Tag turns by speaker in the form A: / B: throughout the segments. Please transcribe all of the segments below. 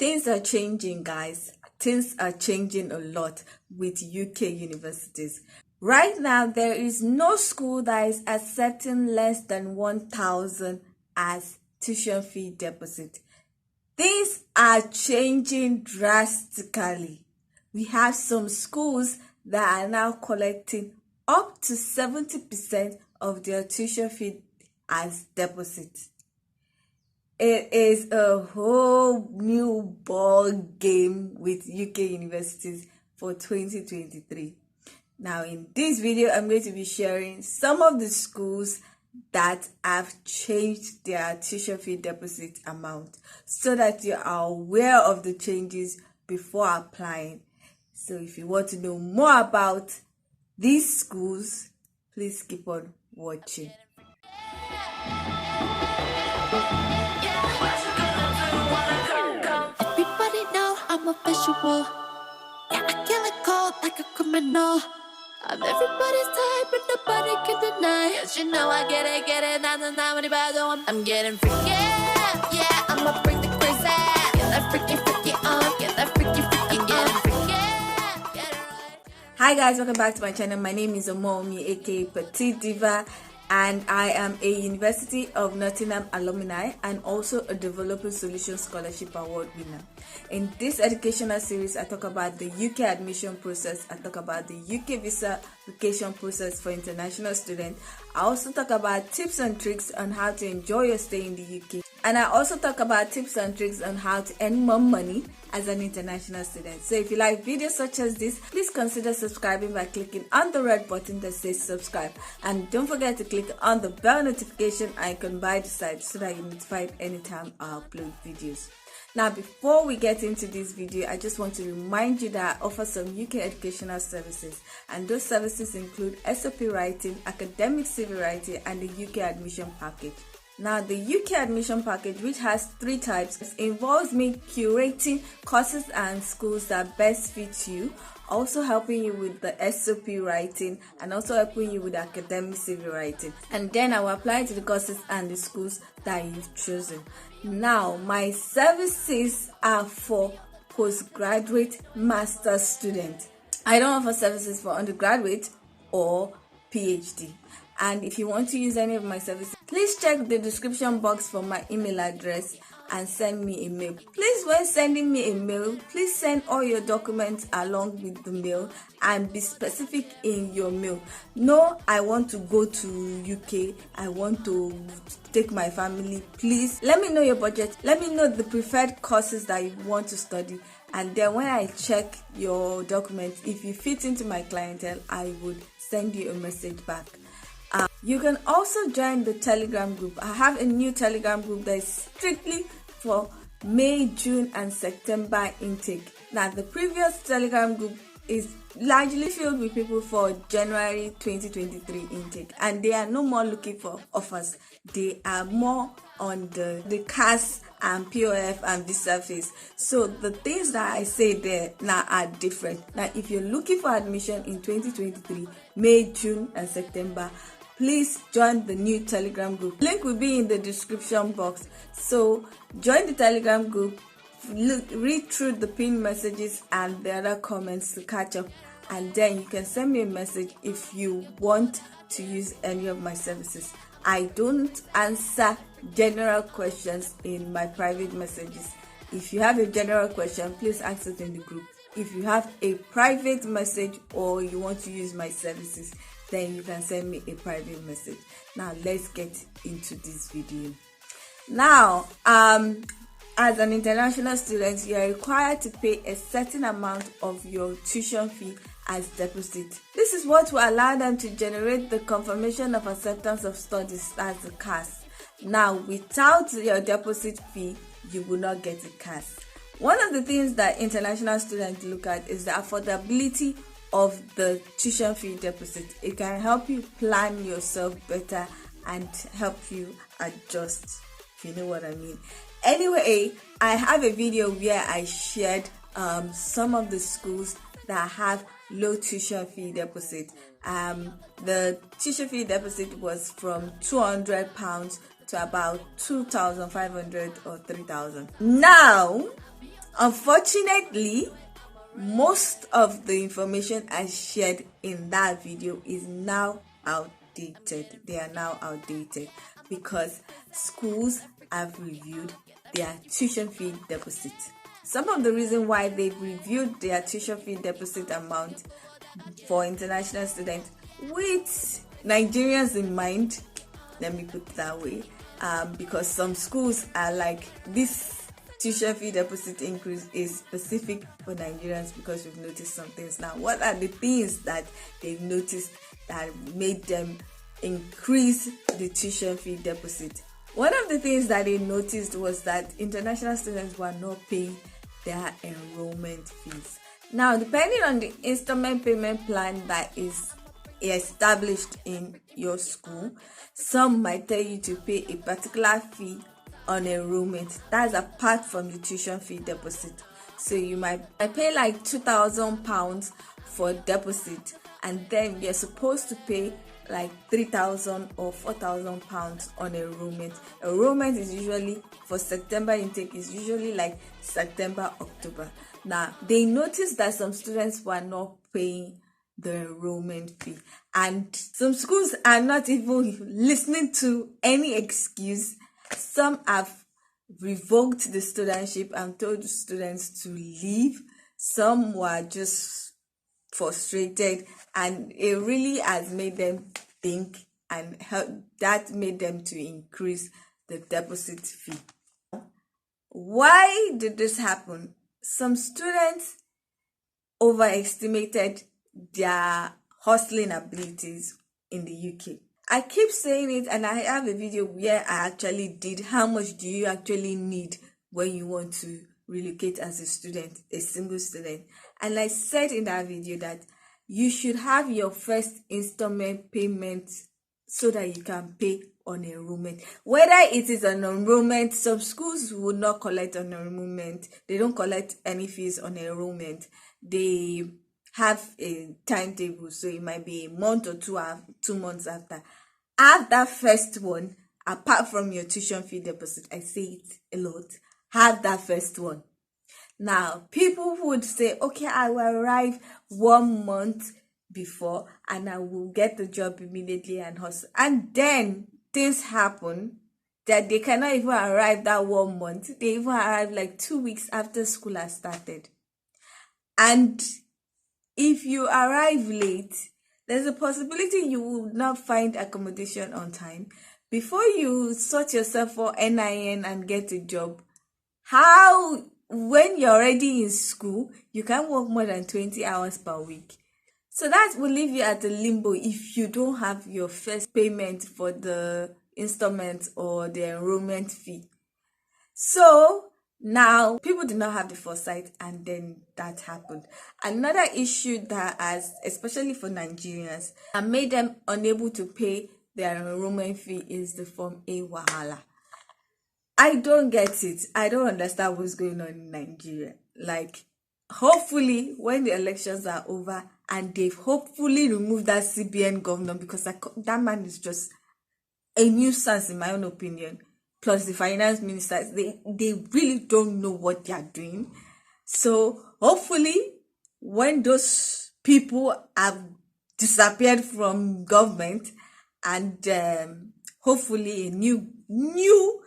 A: Things are changing, guys. Things are changing a lot with UK universities. Right now, there is no school that is accepting less than 1,000 as tuition fee deposit. Things are changing drastically. We have some schools that are now collecting up to 70% of their tuition fee as deposit. It is a whole new ball game with UK universities for 2023. Now, in this video, I'm going to be sharing some of the schools that have changed their tuition fee deposit amount so that you are aware of the changes before applying. So if you want to know more about these schools, please keep on watching.
B: Everybody know I'm a visual. Yeah, I kill it cold like a criminal. I'm everybody's type, but nobody can deny. Cause you know I get it, not when I'm getting freaky, yeah, I'm a freaky crazy. Get that freaky on, get that freaky on, getting freaky, get it right.
A: Hi guys, welcome back to my channel. My name is Omomi, aka Petite Diva, and I am a University of Nottingham alumni and also a Developer Solution Scholarship Award winner. In this educational series, I talk about the UK admission process, I talk about the UK visa application process for international students. I also talk about tips and tricks on how to enjoy your stay in the UK. And I also talk about tips and tricks on how to earn more money as an international student. So if you like videos such as this, please consider subscribing by clicking on the red button that says subscribe. And don't forget to click on the bell notification icon by the side so that you're notified anytime I upload videos. Now, before we get into this video, I just want to remind you that I offer some UK educational services, and those services include SOP writing, academic CV writing, and the UK admission package. Now, the UK admission package, which has 3 types, involves me curating courses and schools that best fit you, also helping you with the SOP writing, and also helping you with academic CV writing. And then I will apply to the courses and the schools that you've chosen. Now, my services are for postgraduate master students. I don't offer services for undergraduate or PhD. And if you want to use any of my services, please check the description box for my email address and send me a mail. Please, when sending me a mail, please send all your documents along with the mail and be specific in your mail. No, I want to go to UK, I want to take my family. Please let me know your budget, let me know the preferred courses that you want to study, and then when I check your documents, if you fit into my clientele, I would send you a message back. You can also join the Telegram group. I have a new Telegram group that is strictly for May, June, and September intake. Now, the previous Telegram group is largely filled with people for January 2023 intake, and they are no more looking for offers. They are more on the CAS and POF and visa phase. So the things that I say there now are different. Now, if you're looking for admission in 2023, May, June, and September, please join the new Telegram group. Link will be in the description box. So join the Telegram group, read through the pinned messages and the other comments to catch up, and then you can send me a message if you want to use any of my services. I don't answer general questions in my private messages. If you have a general question, please ask it in the group. If you have a private message or you want to use my services, then you can send me a private message. Now, let's get into this video. Now, as an international student, you are required to pay a certain amount of your tuition fee as deposit. This is what will allow them to generate the confirmation of acceptance of studies as a CAS. Now, without your deposit fee, you will not get a CAS. One of the things that international students look at is the affordability of the tuition fee deposit. It can help you plan yourself better and help you adjust, if you know what I mean. Anyway, I have a video where I shared some of the schools that have low tuition fee deposit. The tuition fee deposit was from £200 to about 2,500 or 3,000. Now, Unfortunately, most of the information I shared in that video is now outdated. They are now outdated because schools have reviewed their tuition fee deposit. Some of the reason why they've reviewed their tuition fee deposit amount for international students with Nigerians in mind, let me put it that way, because some schools are like, this tuition fee deposit increase is specific for Nigerians because we've noticed some things. Now, what are the things that they've noticed that made them increase the tuition fee deposit? One of the things that they noticed was that international students were not paying their enrollment fees. Now, depending on the installment payment plan that is established in your school, some might tell you to pay a particular fee on enrollment. That's apart from the tuition fee deposit. So you might pay like £2,000 for deposit, and then you're supposed to pay like £3,000 or £4,000 on enrollment. Enrollment is usually for September intake, is usually like September, October. Now, they noticed that some students were not paying the enrollment fee, and some schools are not even listening to any excuse. Some have revoked the studentship and told students to leave. Some were just frustrated, and it really has made them think, and that made them to increase the deposit fee. Why did this happen? Some students overestimated their hustling abilities in the UK. I keep saying it, and I have a video where I actually did how much do you actually need when you want to relocate as a student, a single student. And I said in that video that you should have your first installment payment so that you can pay on enrollment. Whether it is an enrollment, some schools will not collect on enrollment. They don't collect any fees on enrollment. They have a timetable, so it might be a month or 2 months after. Have that first one, apart from your tuition fee deposit. I say it a lot. Have that first one. Now, people would say, okay, I will arrive 1 month before and I will get the job immediately and hustle. And then things happen that they cannot even arrive that 1 month. They even arrive like 2 weeks after school has started. And if you arrive late, there's a possibility you will not find accommodation on time. Before you sort yourself for NIN and get a job, how, when you're already in school, you can't work more than 20 hours per week. So that will leave you at a limbo if you don't have your first payment for the installment or the enrollment fee. So now, people did not have the foresight, and then that happened. Another issue that has, especially for Nigerians, and made them unable to pay their enrollment fee is the Form A wahala. I don't get it. I don't understand what's going on in Nigeria. Like, hopefully, when the elections are over and they've hopefully removed that CBN governor, because that man is just a nuisance in my own opinion. Plus the finance ministers, they really don't know what they are doing. So hopefully when those people have disappeared from government and hopefully a new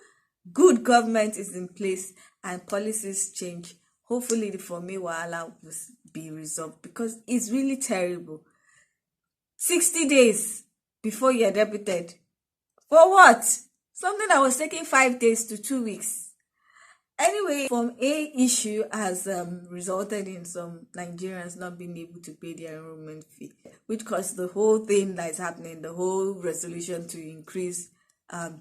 A: good government is in place and policies change, hopefully the Form A wahala will be resolved, because it's really terrible. 60 days before you're debited. For what? Something that was taking 5 days to 2 weeks. Anyway, Form A issue has resulted in some Nigerians not being able to pay their enrollment fee, which caused the whole thing that is happening, the whole resolution to increase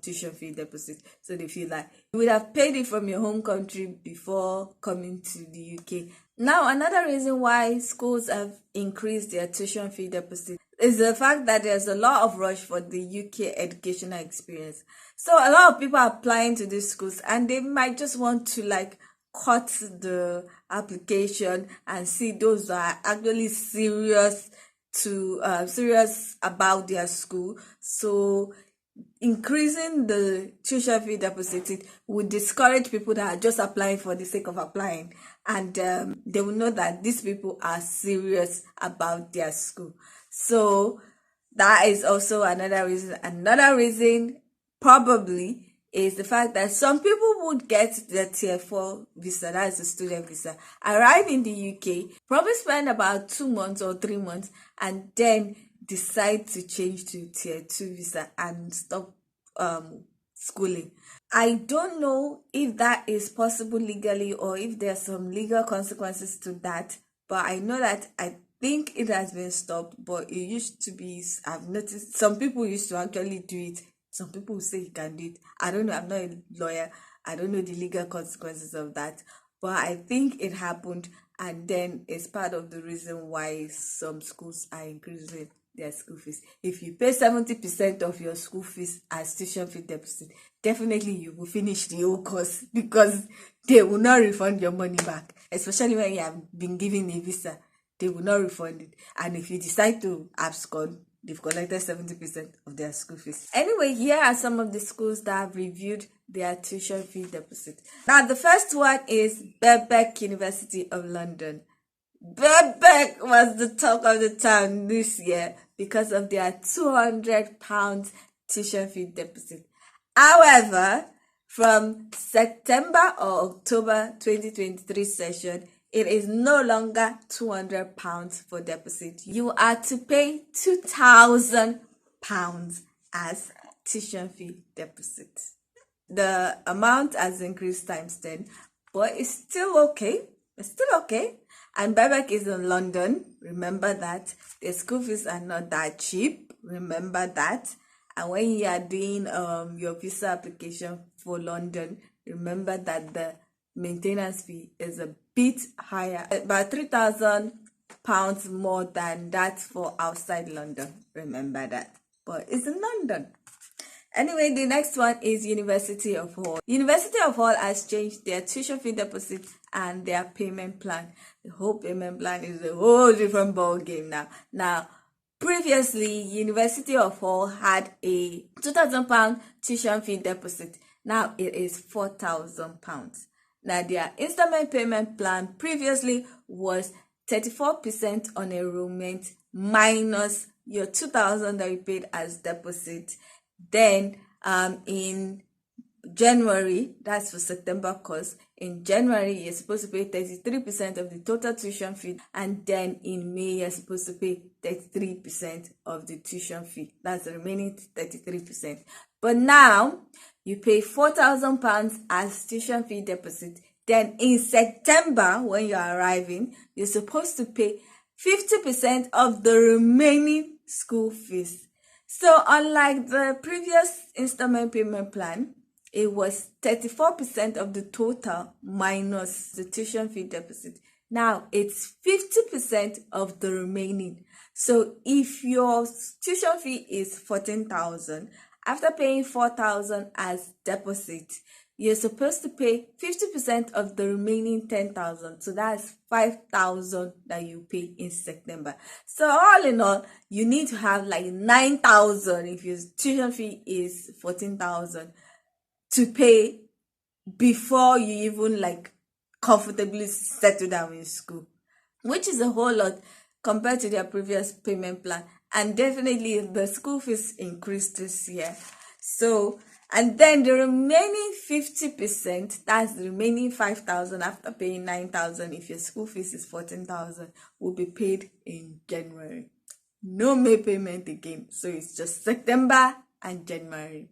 A: tuition fee deposit. So they feel like you would have paid it from your home country before coming to the UK. Now, another reason why schools have increased their tuition fee deposit is the fact that there's a lot of rush for the UK educational experience. So a lot of people are applying to these schools, and they might just want to like cut the application and see those that are actually serious about their school. So increasing the tuition fee deposit would discourage people that are just applying for the sake of applying, and they will know that these people are serious about their school. So that is also another reason. Another reason probably is the fact that some people would get the tier 4 visa, that's the student visa, arrive in the UK, probably spend about 2 months or 3 months, and then decide to change to tier 2 visa and stop schooling. I don't know if that is possible legally or if there's some legal consequences to that, but I know that I think it has been stopped, but it used to be, I've noticed some people used to actually do it. Some people say you can do it. I don't know, I'm not a lawyer. I don't know the legal consequences of that, but I think it happened, and then it's part of the reason why some schools are increasing their school fees. If you pay 70% of your school fees as tuition fee deposit, definitely you will finish the whole course, because they will not refund your money back, especially when you have been given a visa. They will not refund it, and if you decide to abscond, they've collected 70% of their school fees. Anyway, here are some of the schools that have reviewed their tuition fee deposit. Now, the first one is Birkbeck University of London. Birkbeck was the talk of the town this year because of their £200 tuition fee deposit. However, from September or October 2023 session, it is no longer £200 for deposit. You are to pay £2,000 as tuition fee deposit. The amount has increased times 10, but it's still okay. It's still okay. And Birkbeck is in London. Remember that. The school fees are not that cheap. Remember that. And when you are doing your visa application for London, remember that the maintenance fee is a bit higher, about £3,000 more than that for outside London. Remember that. But it's in London. Anyway, the next one is University of Hull. University of Hull has changed their tuition fee deposit and their payment plan. The whole payment plan is a whole different ball game now. Now, previously, University of Hull had a £2,000 tuition fee deposit. Now it is £4,000. Now, their installment payment plan previously was 34% on enrollment minus your £2,000 that you paid as deposit. Then in January, that's for September course, in January you're supposed to pay 33% of the total tuition fee, and then in May you're supposed to pay 33% of the tuition fee. That's the remaining 33%. But now you pay £4,000 as tuition fee deposit. Then in September, when you're arriving, you're supposed to pay 50% of the remaining school fees. So unlike the previous installment payment plan, it was 34% of the total minus the tuition fee deposit. Now it's 50% of the remaining. So if your tuition fee is 14,000, after paying 4,000 as deposit, you're supposed to pay 50% of the remaining 10,000. So that's 5,000 that you pay in September. So all in all, you need to have like 9,000 if your tuition fee is 14,000 to pay before you even like comfortably settle down in school, which is a whole lot compared to their previous payment plan. And definitely the school fees increased this year. So, and then the remaining 50%, that's the remaining 5,000 after paying 9,000, if your school fees is 14,000, will be paid in January. No May payment again. So it's just September and January,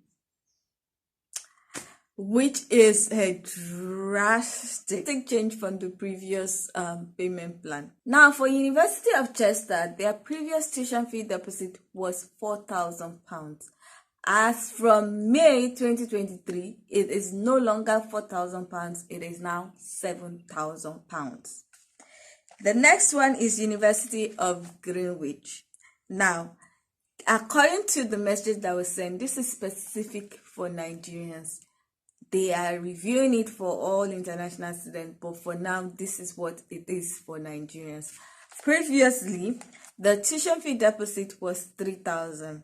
A: which is a drastic change from the previous payment plan. Now, for University of Chester, their previous tuition fee deposit was £4,000. As from May 2023, it is no longer £4,000, it is now £7,000. The next one is University of Greenwich. Now, according to the message that was sent, this is specific for Nigerians. They are reviewing it for all international students, but for now, this is what it is for Nigerians. Previously, the tuition fee deposit was 3,000.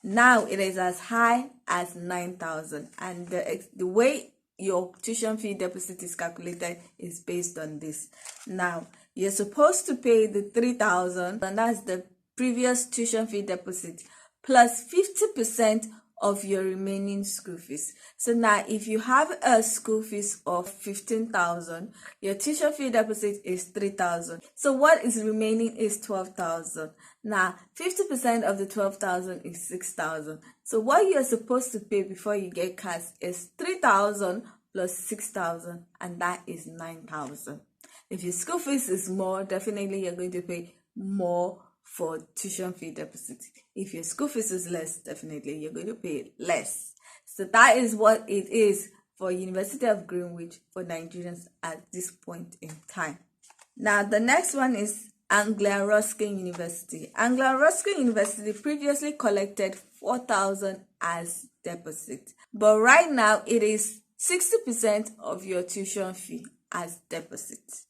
A: Now it is as high as 9,000, and the way your tuition fee deposit is calculated is based on this. Now you're supposed to pay the 3,000, and that's the previous tuition fee deposit plus 50% of your remaining school fees. So now if you have a school fees of 15,000, your tuition fee deposit is 3,000. So what is remaining is 12,000. Now 50% of the 12,000 is 6,000. So what you're supposed to pay before you get cash is 3,000 plus 6,000, and that is 9,000. If your school fees is more, definitely you're going to pay more for tuition fee deposit. If your school fees is less, definitely you're going to pay less. So that is what it is for University of Greenwich for Nigerians at this point in time. Now the next one is Anglia Ruskin University. Anglia Ruskin University previously collected 4,000 as deposit, but right now it is 60% of your tuition fee as deposit.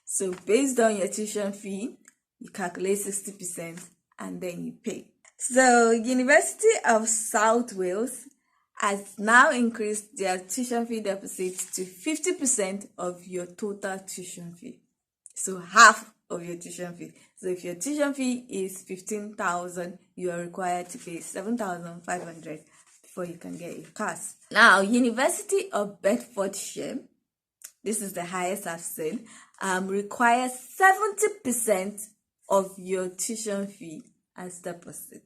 A: So based on your tuition fee, you calculate 60% and then you pay. So University of South Wales has now increased their tuition fee deposit to 50% of your total tuition fee. So half of your tuition fee. So if your tuition fee is 15,000, you are required to pay 7,500 before you can get your course. Now, University of Bedfordshire, this is the highest I've seen, requires 70% of your tuition fee as deposit.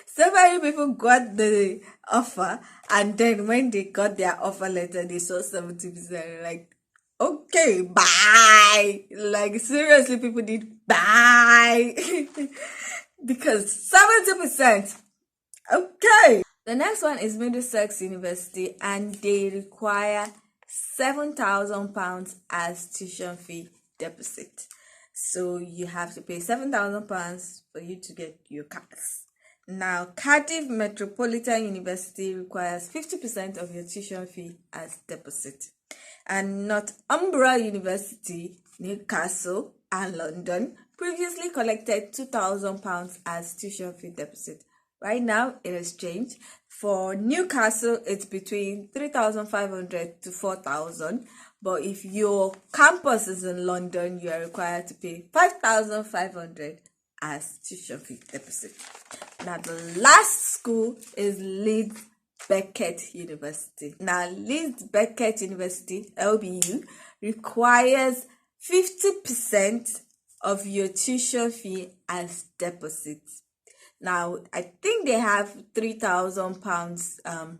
A: So many people got the offer, and then when they got their offer letter, they saw 70%. Like, okay, bye. Like, seriously, people did bye. Because 70%. Okay. The next one is Middlesex University, and they require £7,000 as tuition fee deposit. So you have to pay £7,000 for you to get your cards. Now, Cardiff Metropolitan University requires 50% of your tuition fee as deposit. And Northumbria University, Newcastle, and London previously collected £2,000 as tuition fee deposit. Right now, it has changed. For Newcastle, it's between 3,500 to 4,000. But if your campus is in London, you are required to pay 5,500 as tuition fee deposit. Now, the last school is Leeds Beckett University. Now, Leeds Beckett University, LBU, requires 50% of your tuition fee as deposit. Now, I think they have £3,000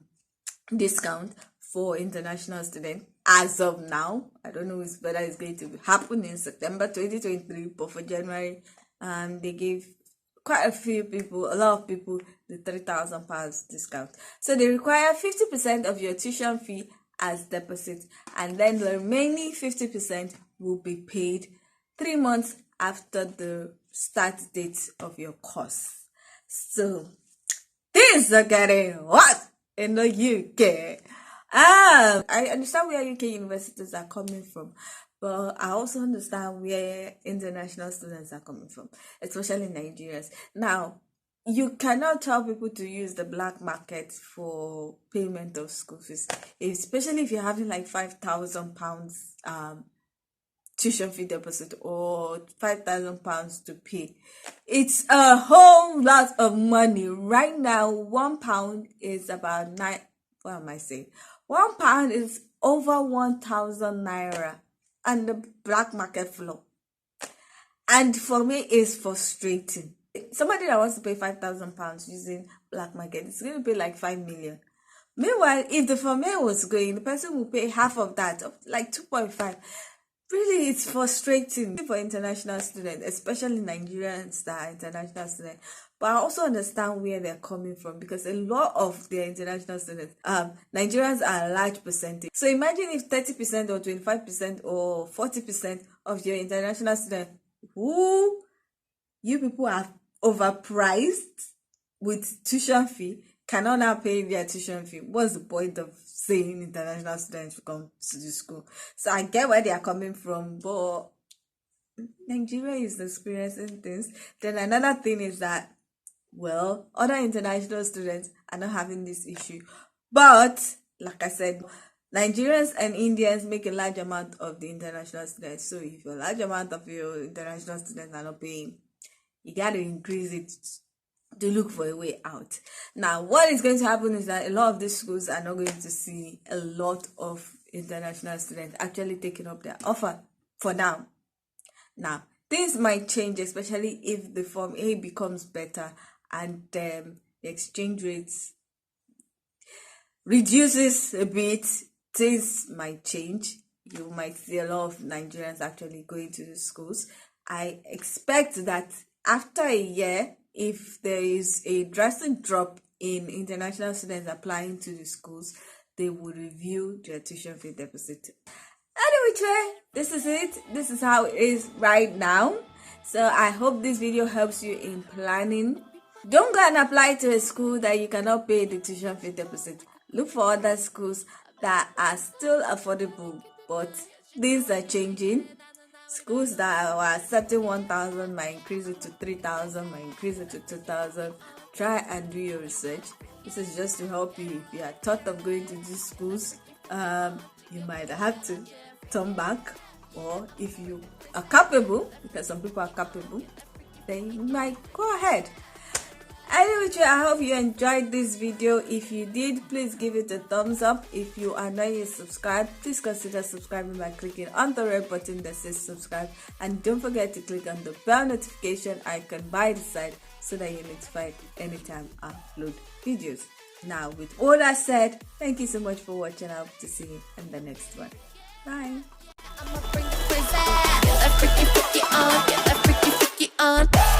A: discount for international students as of now. I don't know whether it's going to happen in September 2023, but for January, they gave quite a lot of people, the £3,000 discount. So they require 50% of your tuition fee as deposit, and then the remaining 50% will be paid 3 months after the start date of your course. So things are getting hot in the UK. I understand where UK universities are coming from, but I also understand where international students are coming from, especially Nigerians. Now, you cannot tell people to use the black market for payment of school fees, especially if you're having like £5,000 tuition fee deposit or £5,000 to pay. It's a whole lot of money. Right now, £1 is about £1 is over 1,000 naira on the black market floor. And for me, it's frustrating. Somebody that wants to pay £5,000 using black market is going to pay like 5 million. Meanwhile, if the family was going, the person will pay half of that, like 2.5. Really, it's frustrating for international students, especially Nigerians that are international students. But I also understand where they're coming from, because a lot of their international students, Nigerians are a large percentage. So imagine if 30% or 25% or 40% of your international students who you people are overpriced with tuition fee cannot now pay their tuition fee. What's the point of saying international students to come to the school? So I get where they are coming from, but Nigeria is experiencing things. Then another thing is that Well, other international students are not having this issue. But, like I said, Nigerians and Indians make a large amount of the international students. So if a large amount of your international students are not paying, you got to increase it to look for a way out. Now, what is going to happen is that a lot of these schools are not going to see a lot of international students actually taking up their offer for now. Now, things might change, especially if the Form A becomes better and the exchange rates reduces a bit. Things might change. You might see a lot of Nigerians actually going to the schools. I expect that after a year, if there is a drastic drop in international students applying to the schools, they will review their tuition fee deposit. Anyway, this is it. This is how it is right now. So I hope this video helps you in planning. Don't go and apply to a school that you cannot pay the tuition fee deposit. Look for other schools that are still affordable, but things are changing. Schools that were accepting 1,000 might increase it to 3,000, might increase it to 2,000. Try and do your research. This is just to help you. If you are thought of going to these schools, you might have to turn back, or if you are capable, because some people are capable, then you might go ahead. Anyway, I hope you enjoyed this video. If you did, please give it a thumbs up. If you are not yet subscribed, please consider subscribing by clicking on the red button that says subscribe, and don't forget to click on the bell notification icon by the side so that you're notified anytime I upload videos. Now, with all that said, thank you so much for watching. I hope to see you in the next one. Bye.
B: I'ma bring the crazy. Get that freaky, freaky on. Get that freaky, freaky on.